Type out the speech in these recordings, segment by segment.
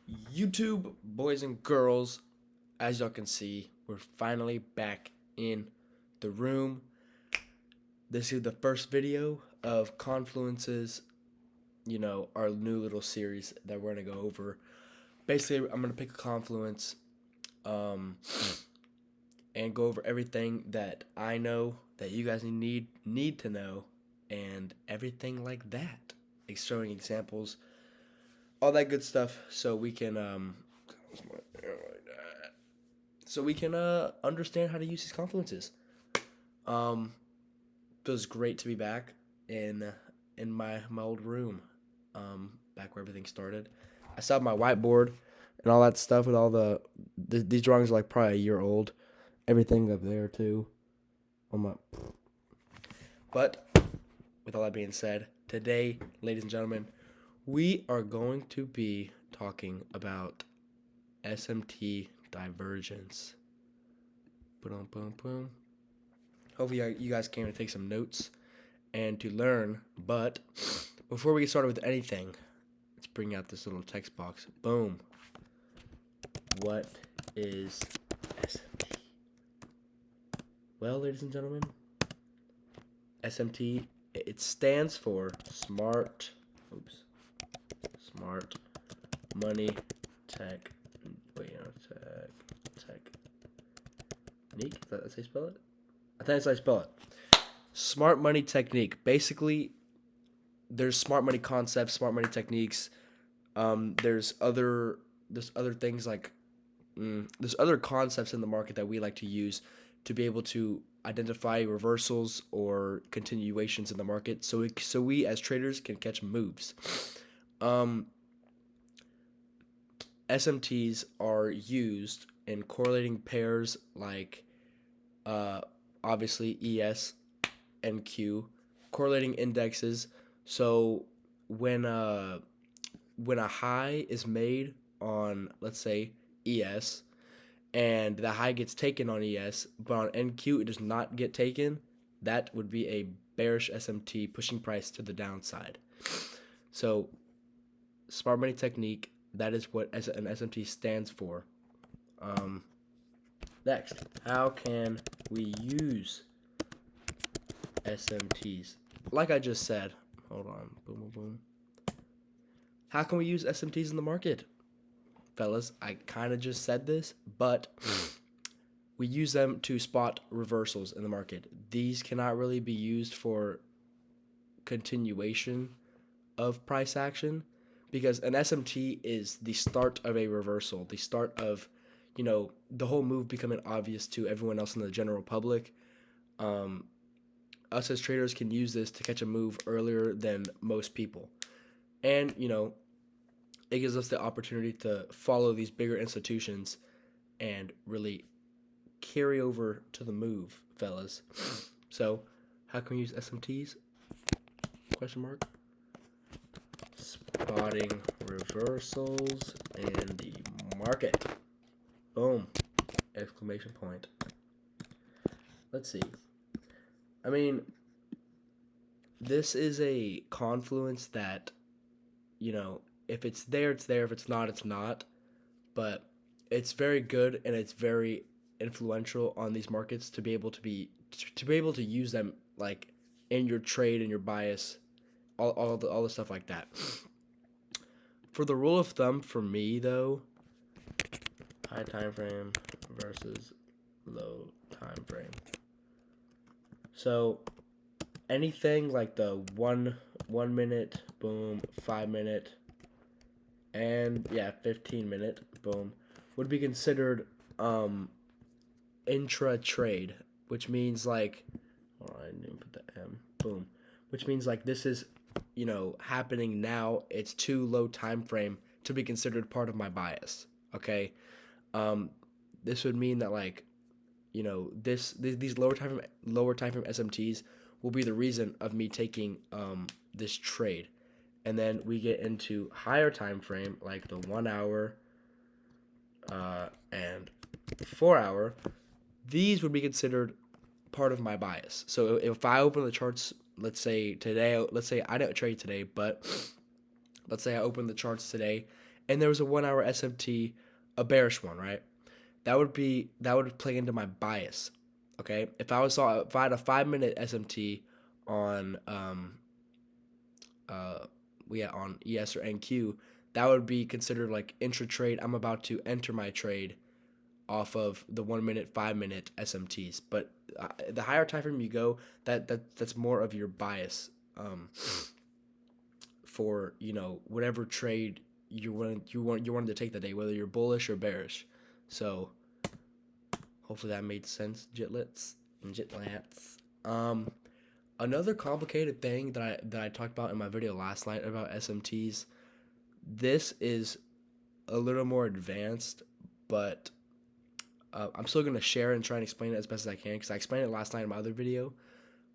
YouTube, boys and girls, as y'all can see, we're finally back in the room. This is the first video of Confluence's, our new little series that we're going to go over. Basically, I'm going to pick a Confluence and go over everything that I know that you guys need to know and everything like that. Showing examples, all that good stuff, so we can understand how to use these confluences. Feels great to be back in my old room, back where everything started. I still have my whiteboard and all that stuff with all these drawings are like probably a year old. Everything up there too. But with all that being said, today, ladies and gentlemen, we are going to be talking about SMT divergence. Boom, boom, boom. Hopefully you guys came to take some notes and to learn. But before we get started with anything, let's bring out this little text box. Boom. What is SMT? Well, ladies and gentlemen, SMT, it stands for Smart Money Technique. Is that how you spell it? I think that's how I spell it. Smart money technique. Basically, there's smart money concepts, smart money techniques. There's other things like there's other concepts in the market that we like to use to be able to identify reversals or continuations in the market, so we as traders can catch moves. SMTs are used in correlating pairs like obviously ES and Q, correlating indexes. So when a high is made on, let's say, ES, and the high gets taken on ES, but on NQ it does not get taken, that would be a bearish SMT pushing price to the downside. So smart money technique, that is what an SMT stands for. Next, how can we use SMTs? Like I just said, hold on, boom, boom, boom. How can we use SMTs in the market? Fellas, I kind of just said this, but we use them to spot reversals in the market. These cannot really be used for continuation of price action, because an SMT is the start of a reversal, the start of, the whole move becoming obvious to everyone else in the general public. Us as traders can use this to catch a move earlier than most people. And, it gives us the opportunity to follow these bigger institutions and really carry over to the move, fellas. So, how can we use SMTs? Question mark. Spotting reversals in the market. Boom. Exclamation point. Let's see. I mean, this is a confluence that, if it's there, it's there. If it's not, it's not. But it's very good and it's very influential on these markets to be able to use them like in your trade and your bias, all the stuff like that. For the rule of thumb for me though, high time frame versus low time frame. So anything like the 1 minute, boom, 5 minute, and 15 minute, boom, would be considered intra trade, which means like, I didn't put the M, boom, which means like this is happening now. It's too low time frame to be considered part of my bias. Okay, this would mean that like these lower time frame SMTs will be the reason of me taking this trade. And then we get into higher time frame like the 1 hour and 4 hour. These would be considered part of my bias. So if I open the charts, let's say I didn't trade today, but let's say I open the charts today and there was a 1 hour SMT, a bearish one, right? That would play into my bias. Okay, if I had a 5 minute SMT on uh on ES or NQ, that would be considered like intra trade. I'm about to enter my trade off of the 1 minute, 5 minute SMTs. But the higher time frame you go, that's more of your bias for whatever trade you wanted to take that day, whether you're bullish or bearish. So hopefully that made sense, jitlets and jitlats. Another complicated thing that I talked about in my video last night about SMTs. This is a little more advanced, but I'm still gonna share and try and explain it as best as I can because I explained it last night in my other video.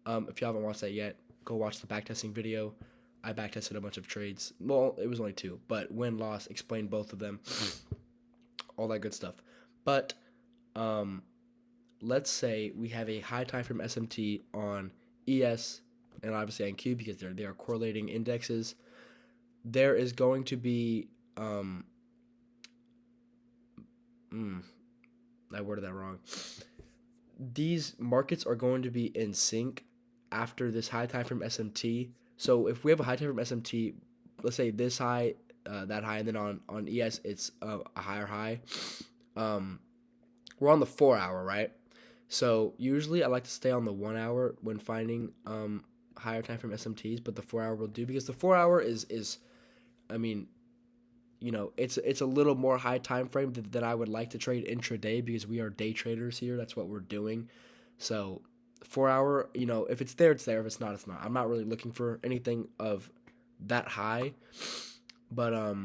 If you haven't watched that yet, go watch the backtesting video. I backtested a bunch of trades. Well, it was only two, but win loss, explained both of them, all that good stuff. But let's say we have a high time frame SMT on ES and obviously on Q because they are correlating indexes. There is going to be I worded that wrong. These markets are going to be in sync after this high time frame SMT. So if we have a high time frame SMT, let's say this high, that high, and then on ES it's a higher high. We're on the 4 hour, right? So usually I like to stay on the 1 hour when finding higher time frame SMTs, but the 4 hour will do because the 4 hour is I mean, it's a little more high time frame than I would like to trade intraday because we are day traders here. That's what we're doing. So 4 hour, if it's there, it's there. If it's not, it's not. I'm not really looking for anything of that high. But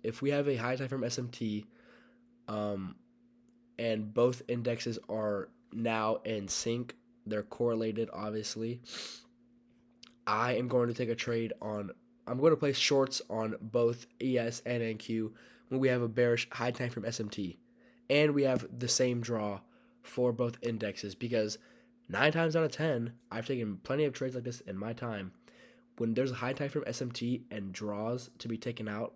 if we have a high time frame SMT, and both indexes are now in sync, they're correlated, obviously. I am going to take a trade on. I'm going to place shorts on both ES and NQ when we have a bearish high time frame SMT, and we have the same draw for both indexes because 9 times out of 10, I've taken plenty of trades like this in my time. When there's a high time frame SMT and draws to be taken out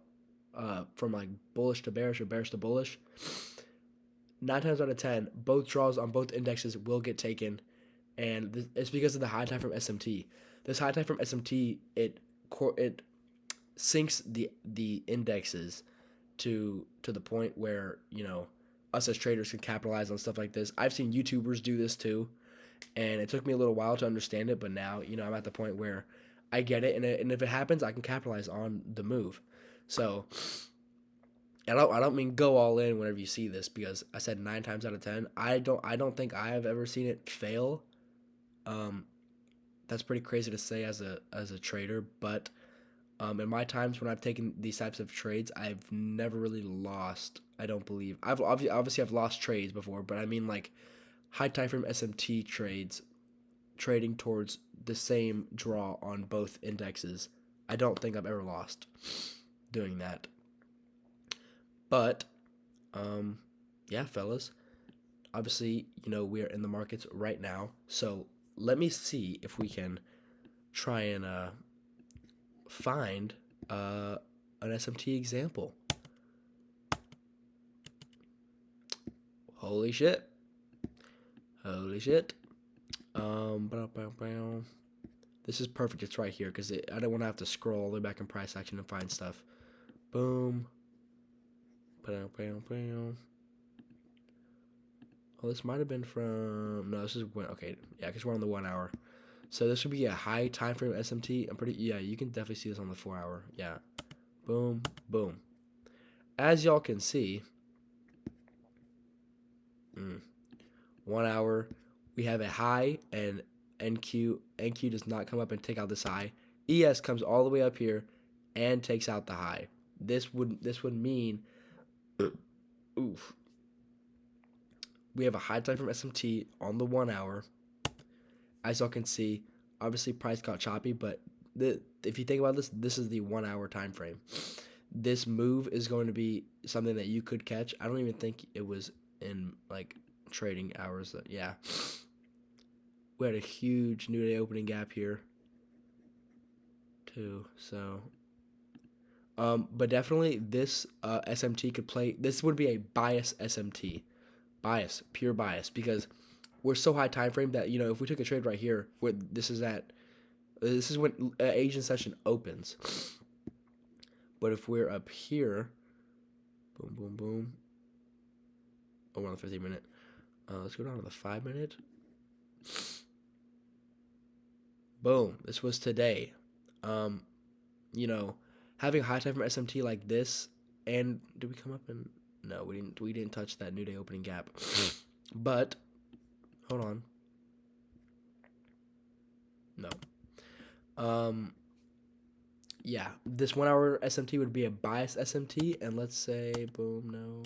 from like bullish to bearish or bearish to bullish, 9 times out of 10, both draws on both indexes will get taken, and it's because of the high time frame SMT. This high time frame SMT it syncs the indexes to the point where us as traders can capitalize on stuff like this. I've seen YouTubers do this too, and it took me a little while to understand it, but now I'm at the point where I get it, and if it happens, I can capitalize on the move. So I don't mean go all in whenever you see this because I said 9 times out of 10. I don't think I have ever seen it fail. That's pretty crazy to say as a trader, but in my times when I've taken these types of trades, I've never really lost. I don't believe I've obviously I've lost trades before, but I mean like high time frame SMT trades, trading towards the same draw on both indexes. I don't think I've ever lost doing that. But yeah, fellas. Obviously, we are in the markets right now, so let me see if we can try and find an SMT example. Holy shit. This is perfect. It's right here because I don't want to have to scroll all the way back in price action and find stuff. Boom. Oh, this might have been from. No, this is okay. Yeah, because we're on the 1 hour. So this would be a high time frame SMT. Yeah, you can definitely see this on the 4 hour. Yeah. Boom, boom. As y'all can see, 1 hour, we have a high, and NQ does not come up and take out this high. ES comes all the way up here and takes out the high. This would mean, oof. We have a high time from SMT on the 1 hour. As y'all can see, obviously price got choppy, but if you think about this is the 1 hour time frame. This move is going to be something that you could catch. I don't even think it was in like trading hours. Yeah, we had a huge new day opening gap here too. So But definitely this SMT could play. This would be a bias SMT, bias, pure bias, because we're so high time frame that if we took a trade right here, where this is when Asian session opens. But if we're up here, boom, boom, boom. Oh, we're on the 15-minute. Let's go down to the 5-minute. Boom. This was today. Um, having a high time from SMT like this, and did we come up and no, we didn't. We didn't touch that new day opening gap. But hold on. No. Yeah, this 1 hour SMT would be a biased SMT, and let's say, boom, no,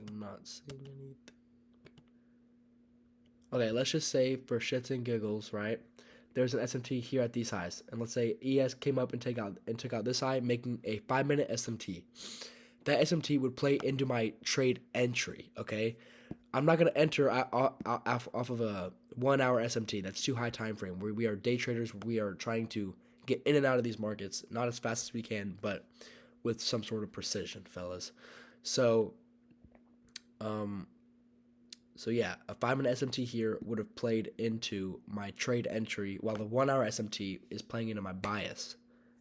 I'm not seeing anything. Okay, let's just say for shits and giggles, right? There's an SMT here at these highs, and let's say ES came up and took out this high, making a 5-minute SMT. That SMT would play into my trade entry. Okay, I'm not gonna enter off of a 1 hour SMT. That's too high time frame. We are day traders. We are trying to get in and out of these markets, not as fast as we can, but with some sort of precision, fellas. So, yeah, a 5-minute SMT here would have played into my trade entry, while the 1 hour SMT is playing into my bias.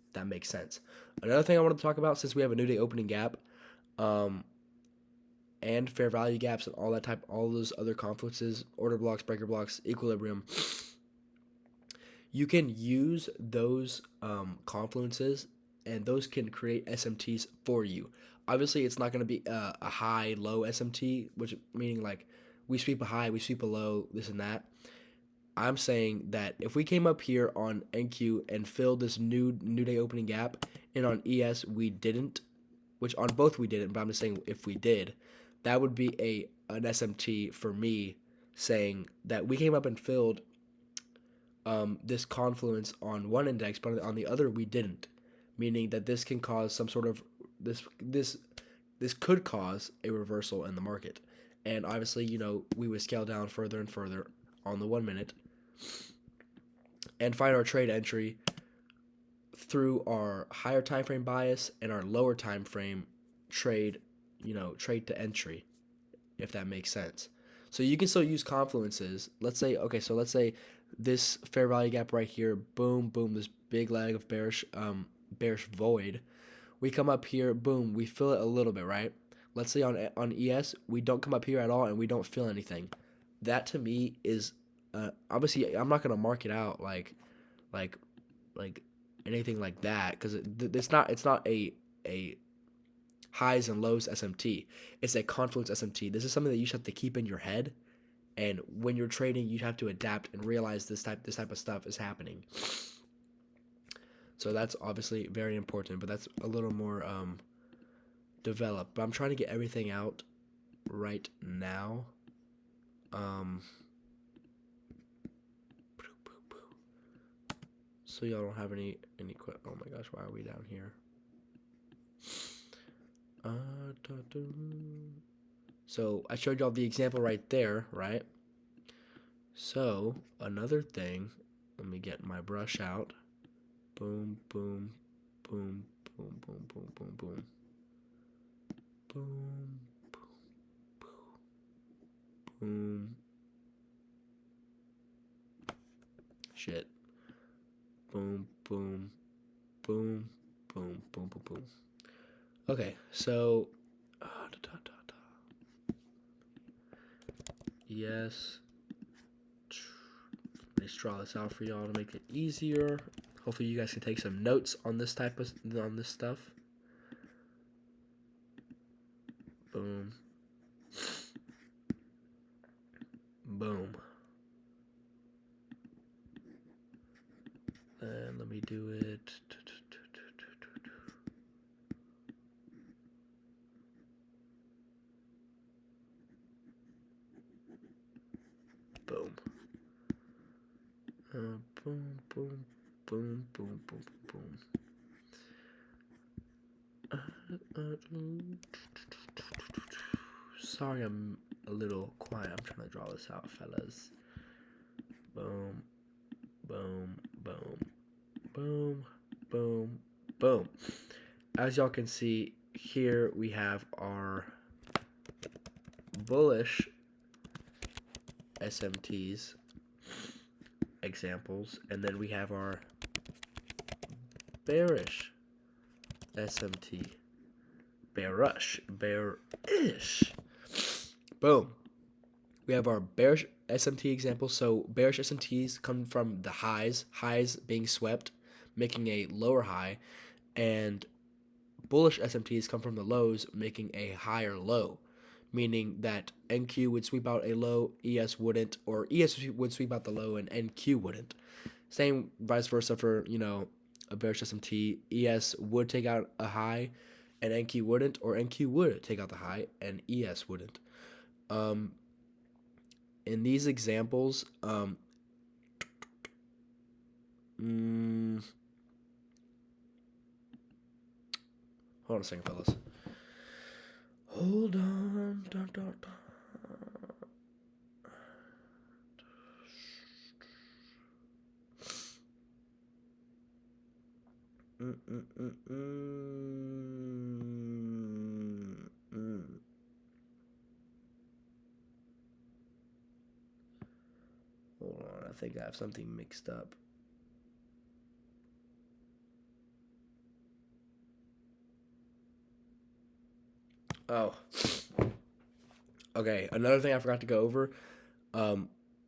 If that makes sense. Another thing I want to talk about, since we have a new day opening gap, and fair value gaps and all those other confluences, order blocks, breaker blocks, equilibrium. You can use those confluences, and those can create SMTs for you. Obviously, it's not going to be a high-low SMT, which meaning like we sweep a high, we sweep a low, this and that. I'm saying that if we came up here on NQ and filled this new day opening gap, and on ES we didn't, which on both we didn't, but I'm just saying if we did, that would be an SMT for me, saying that we came up and filled this confluence on one index, but on the other we didn't, meaning that this can cause some sort of this could cause a reversal in the market, and obviously we would scale down further and further on the 1 minute and find our trade entry through our higher time frame bias and our lower time frame trade to entry, if that makes sense. So you can still use confluences. Let's say this fair value gap right here, boom, boom, this big leg of bearish void. We come up here, boom, we fill it a little bit, right? Let's say on ES, we don't come up here at all and we don't feel anything. That to me is obviously I'm not gonna mark it out like anything like that, because it's not a highs and lows SMT. It's a confluence SMT. This is something that you just have to keep in your head, and when you're trading, you have to adapt and realize this type of stuff is happening. So that's obviously very important, but that's a little more developed. But I'm trying to get everything out right now. So y'all don't have any oh my gosh, why are we down here? So I showed y'all the example right there, right? So another thing, let me get my brush out. Boom, boom, boom, boom, boom, boom, boom, boom. Boom, boom, boom. Shit. Boom, boom, boom, boom, boom, boom, boom. Okay, so yes. Let's draw this out for y'all to make it easier. Hopefully you guys can take some notes on this stuff. Boom. Boom. And let me do it. Boom. Boom, boom, boom, boom, boom, boom. Sorry, I'm a little quiet. I'm trying to draw this out, fellas. Boom, boom, boom, boom, boom, boom. as y'all can see here, we have our bullish SMTs examples, and then we have our bearish SMT. Bearish. Boom. We have our bearish SMT example. So bearish SMTs come from the highs being swept, making a lower high, and bullish SMTs come from the lows, making a higher low, meaning that NQ would sweep out a low, ES wouldn't, or ES would sweep out the low and NQ wouldn't. Same vice versa for, a bearish SMT. ES would take out a high and NQ wouldn't, or NQ would take out the high and ES wouldn't. In these examples, hold on a second, fellas. Hold on. Hold on, I think I have something mixed up. Oh. Okay, another thing I forgot to go over,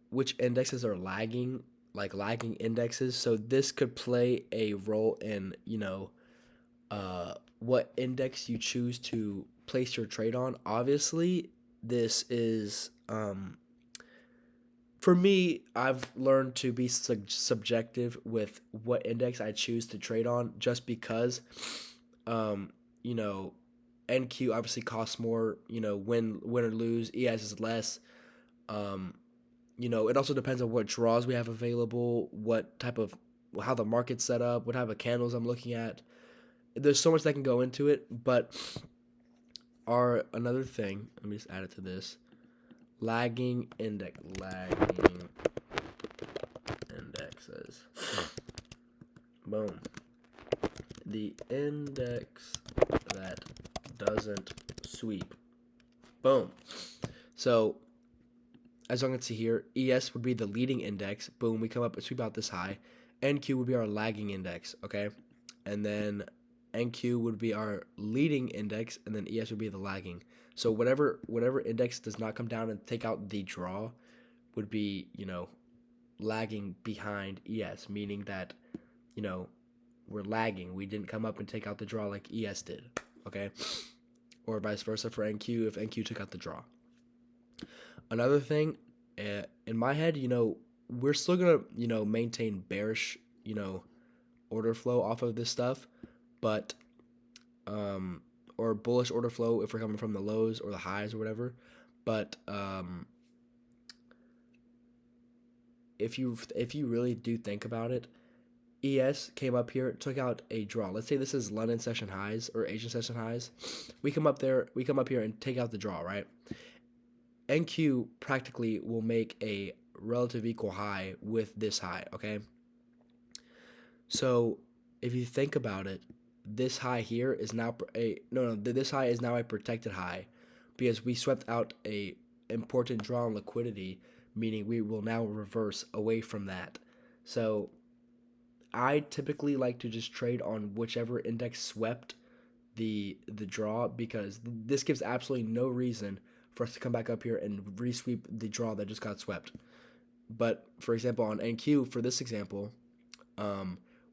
which indexes are lagging, like lagging indexes. So this could play a role in, what index you choose to place your trade on. Obviously, this is, for me, I've learned to be subjective with what index I choose to trade on, just because, um, you know, NQ obviously costs more. Win or lose. ES is less. Um, it also depends on what draws we have available, what type of how the market's set up, what type of candles I'm looking at. There's so much that can go into it, but another thing, let me just add it to this. Lagging indexes. Boom. The index that doesn't sweep. Boom. So, as you can see here, ES would be the leading index. Boom, we come up and sweep out this high. NQ would be our lagging index, okay? And then NQ would be our leading index, and then ES would be the lagging. So whatever index does not come down and take out the draw would be, lagging behind ES, meaning that, we're lagging. We didn't come up and take out the draw like ES did, okay? Or vice versa for NQ if NQ took out the draw. Another thing, in my head, we're still going to, maintain bearish, order flow off of this stuff, but, or bullish order flow if we're coming from the lows or the highs or whatever. But, if you really do think about it, ES came up here, took out a draw. Let's say this is London session highs or Asian session highs. We come up here and take out the draw, right? NQ practically will make a relative equal high with this high, okay? So if you think about it, this high here is now this high is now a protected high because we swept out a important draw on liquidity, meaning we will now reverse away from that. So I typically like to just trade on whichever index swept the draw, because this gives absolutely no reason for us to come back up here and resweep the draw that just got swept. But for example, on NQ, for this example,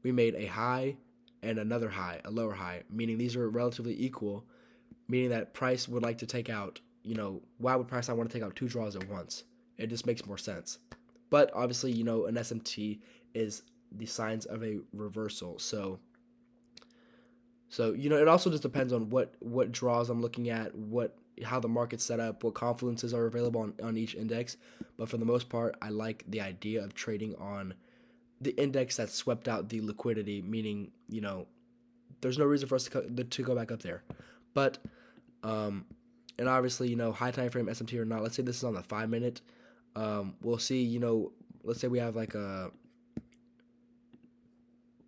we made a high and another high, a lower high, meaning these are relatively equal, meaning that price would like to take out, why would price not want to take out two draws at once? It just makes more sense. But obviously, an SMT is the signs of a reversal. So it also just depends on what draws I'm looking at, how the market's set up, what confluences are available on each index. But for the most part, I like the idea of trading on the index that swept out the liquidity, meaning, there's no reason for us to go back up there. But, and obviously, high time frame SMT or not, let's say this is on the 5 minute. We'll see, let's say we have like a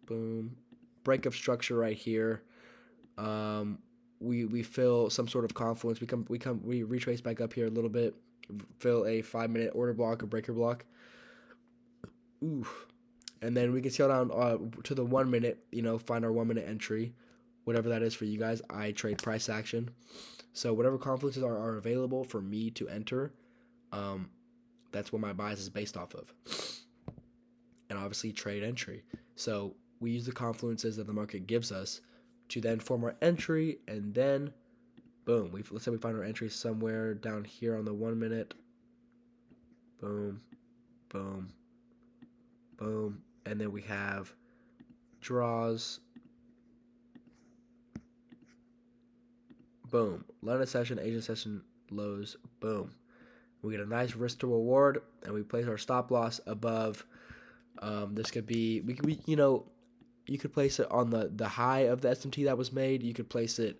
boom breakup structure right here. We fill some sort of confluence. We retrace back up here a little bit, fill a 5-minute order block or breaker block. Oof. And then we can scale down to the 1 minute, find our 1 minute entry, whatever that is for you guys. I trade price action. So whatever confluences are available for me to enter, that's what my bias is based off of. And obviously trade entry. So we use the confluences that the market gives us to then form our entry, and then boom, let's say we find our entry somewhere down here on the 1 minute. Boom, boom, boom, and then we have draws. Boom, London session, Asian session lows. Boom, we get a nice risk to reward, and we place our stop loss above. This could be you could place it on the high of the SMT that was made. You could place it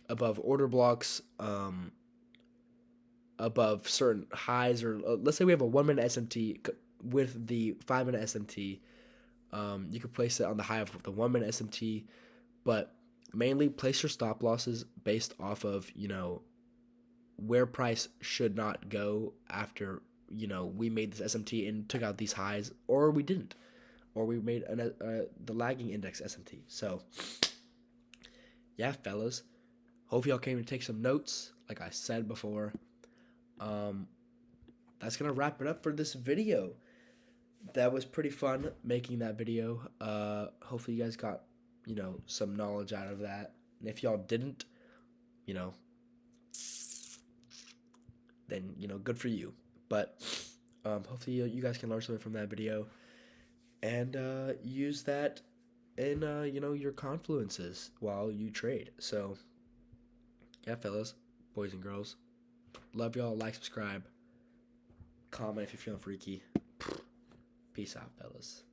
above order blocks, above certain highs, or let's say we have a 1 minute SMT with the 5 minute SMT. You could place it on the high of the 1 minute SMT, but mainly place your stop losses based off of where price should not go after we made this SMT and took out these highs, or we didn't, or we made the lagging index SMT. So yeah, fellas, hope y'all came to take some notes. Like I said before, that's gonna wrap it up for this video. That was pretty fun making that video. Hopefully you guys got some knowledge out of that, and if y'all didn't, then good for you. But hopefully you guys can learn something from that video and use that in your confluences while you trade. So yeah, fellas, boys and girls, love y'all. Like, subscribe, comment if you're feeling freaky. Peace out, fellas.